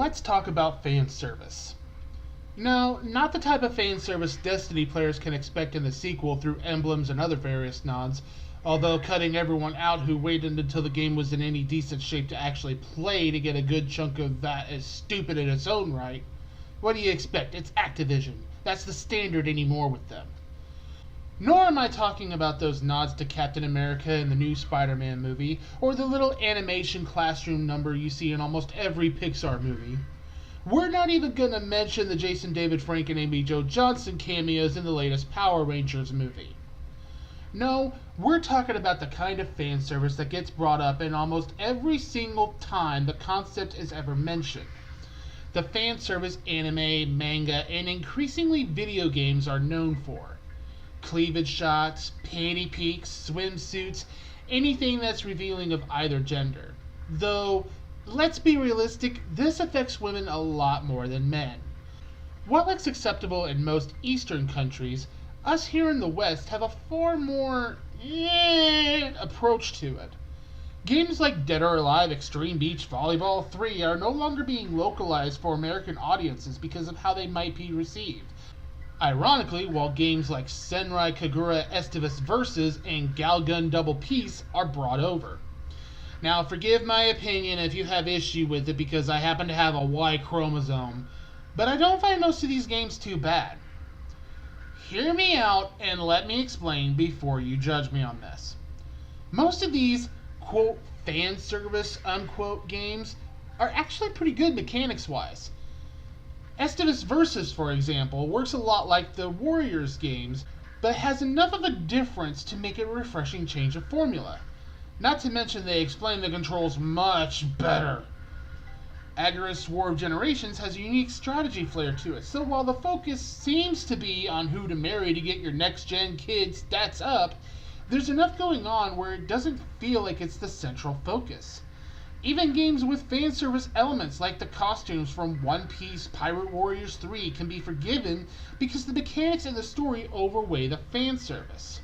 let's talk about fan service. No, not the type of fan service Destiny players can expect in the sequel through emblems and other various nods, although cutting everyone out who waited until the game was in any decent shape to actually play to get a good chunk of that is stupid in its own right. What do you expect? It's Activision. That's the standard anymore with them. Nor am I talking about those nods to Captain America in the new Spider-Man movie, or the little animation classroom number you see in almost every Pixar movie. We're not even going to mention the Jason David Frank and Amy Jo Johnson cameos in the latest Power Rangers movie. No, we're talking about the kind of fan service that gets brought up in almost every single time the concept is ever mentioned. The fan service anime, manga, and increasingly video games are known for. Cleavage shots, panty peeks, swimsuits, anything that's revealing of either gender. Though, let's be realistic, this affects women a lot more than men. While it's acceptable in most Eastern countries, us here in the West have a far more approach to it. Games like Dead or Alive Extreme Beach Volleyball 3 are no longer being localized for American audiences because of how they might be received. Ironically, while games like Senrai Kagura Estivus Versus and Galgun Double Peace are brought over. Now, forgive my opinion if you have issue with it because I happen to have a Y chromosome, but I don't find most of these games too bad. Hear me out and let me explain before you judge me on this. Most of these, quote, fan service, unquote, games are actually pretty good mechanics-wise. Estivus Versus, for example, works a lot like the Warriors games, but has enough of a difference to make it a refreshing change of formula. Not to mention they explain the controls much better. Agarist War of Generations has a unique strategy flair to it, so while the focus seems to be on who to marry to get your next-gen kids stats up, there's enough going on where it doesn't feel like it's the central focus. Even games with fan service elements like the costumes from One Piece Pirate Warriors 3 can be forgiven because the mechanics and the story overweigh the fan service.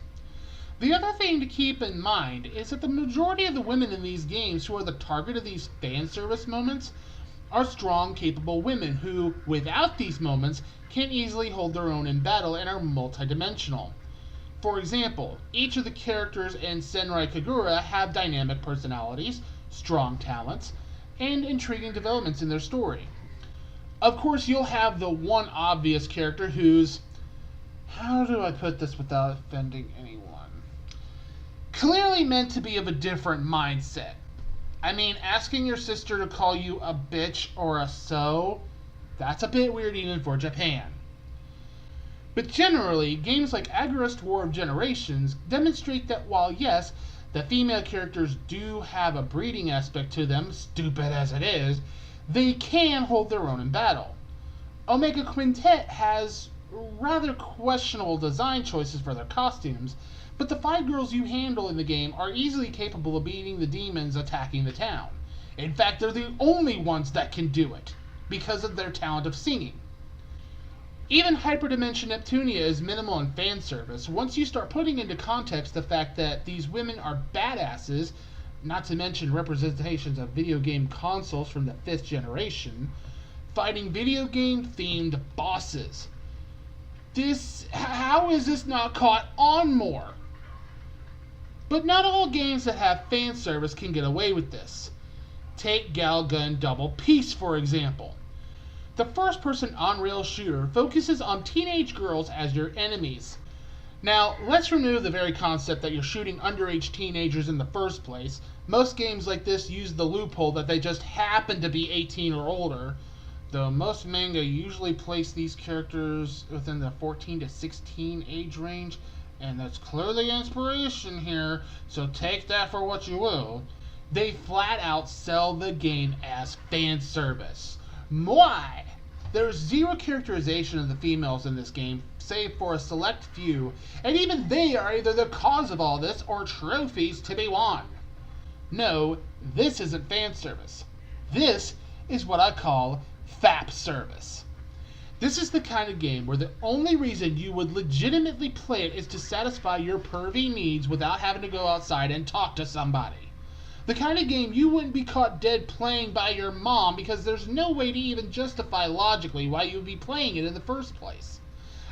The other thing to keep in mind is that the majority of the women in these games who are the target of these fan service moments are strong, capable women who, without these moments, can easily hold their own in battle and are multidimensional. For example, each of the characters in Senrai Kagura have dynamic personalities, strong talents, and intriguing developments in their story. Of course, you'll have the one obvious character who's, how do I put this without offending anyone? Clearly meant to be of a different mindset. I mean, asking your sister to call you a bitch or a so, that's a bit weird even for Japan. But generally, games like Agarist War of Generations demonstrate that while yes, the female characters do have a breeding aspect to them, stupid as it is, they can hold their own in battle. Omega Quintet has rather questionable design choices for their costumes, but the 5 girls you handle in the game are easily capable of beating the demons attacking the town. In fact, they're the only ones that can do it, because of their talent of singing. Even Hyperdimension Neptunia is minimal in fan service once you start putting into context the fact that these women are badasses, not to mention representations of video game consoles from the 5th generation, fighting video game themed bosses. How is this not caught on more? But not all games that have fan service can get away with this. Take Galgun Double Peace, for example. The first-person on-rail shooter focuses on teenage girls as your enemies. Now, let's remove the very concept that you're shooting underage teenagers in the first place. Most games like this use the loophole that they just happen to be 18 or older, though most manga usually place these characters within the 14 to 16 age range, and that's clearly inspiration here, so take that for what you will. They flat out sell the game as fan service. Why? There's zero characterization of the females in this game, save for a select few, and even they are either the cause of all this or trophies to be won. No, this isn't fan service. This is what I call Fapservice. This is the kind of game where the only reason you would legitimately play it is to satisfy your pervy needs without having to go outside and talk to somebody. The kind of game you wouldn't be caught dead playing by your mom because there's no way to even justify logically why you would be playing it in the first place.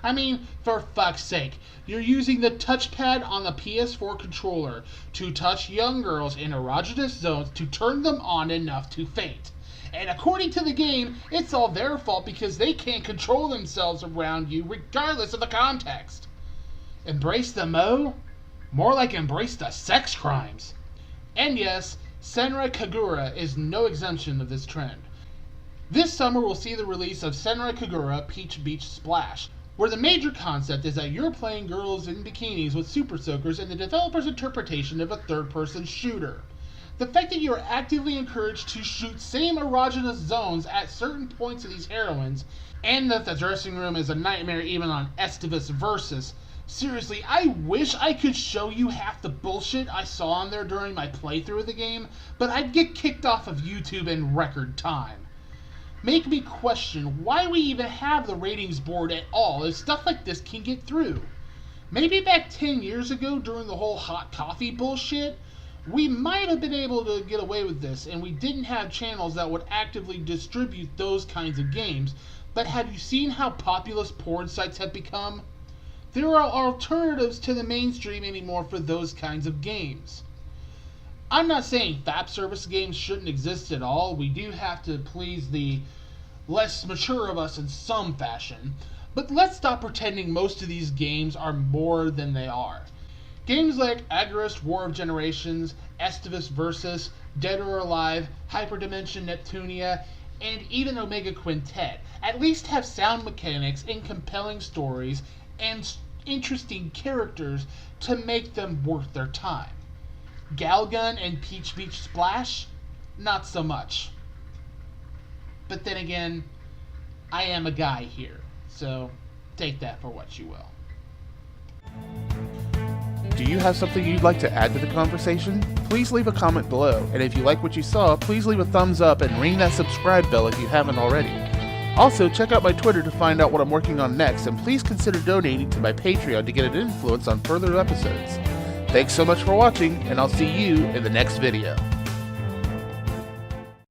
I mean, for fuck's sake, you're using the touchpad on the PS4 controller to touch young girls in erogenous zones to turn them on enough to faint. And according to the game, it's all their fault because they can't control themselves around you regardless of the context. Embrace the Mo? More like embrace the sex crimes. And yes, Senrai Kagura is no exemption of this trend. This summer we'll see the release of Senrai Kagura Peach Beach Splash, where the major concept is that you're playing girls in bikinis with super soakers in the developer's interpretation of a third-person shooter. The fact that you are actively encouraged to shoot same erogenous zones at certain points of these heroines, and that the dressing room is a nightmare even on Fapservice. Seriously, I wish I could show you half the bullshit I saw on there during my playthrough of the game, but I'd get kicked off of YouTube in record time. Make me question why we even have the ratings board at all if stuff like this can get through. Maybe back 10 years ago during the whole hot coffee bullshit, we might have been able to get away with this and we didn't have channels that would actively distribute those kinds of games, but have you seen how populous porn sites have become? There are alternatives to the mainstream anymore for those kinds of games. I'm not saying Fapservice games shouldn't exist at all. We do have to please the less mature of us in some fashion. But let's stop pretending most of these games are more than they are. Games like Agarist War of Generations, Estivus Versus, Dead or Alive, Hyperdimension Neptunia, and even Omega Quintet at least have sound mechanics and compelling stories and interesting characters to make them worth their time. Galgun and Peach Beach Splash? Not so much. But then again, I am a guy here, so take that for what you will. Do you have something you'd like to add to the conversation? Please leave a comment below, and if you like what you saw, please leave a thumbs up and ring that subscribe bell if you haven't already. Also, check out my Twitter to find out what I'm working on next, and please consider donating to my Patreon to get an influence on further episodes. Thanks so much for watching, and I'll see you in the next video.